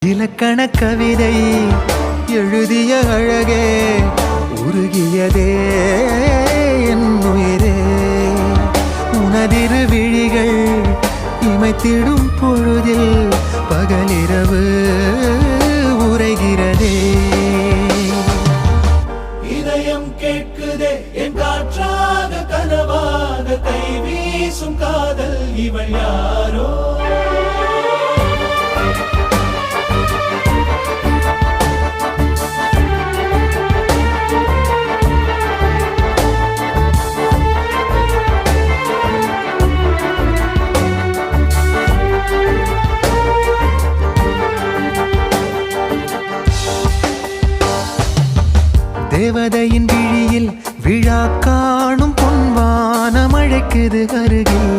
இலக்கண கவிதை எழுதிய அழகே உருகியதே என் உயிரே உனதிரு விழிகள் இமைத்திடும் பொழுதில் பகலிரவு உரைகிறதே இதயம் கேட்குதே என் காற்றாக கனவாக கை வீசும் காதல் இவள் யாரோ தேவதையின் விழியில் விழா காணும் பொன்வானம் அழைக்குது அருகில்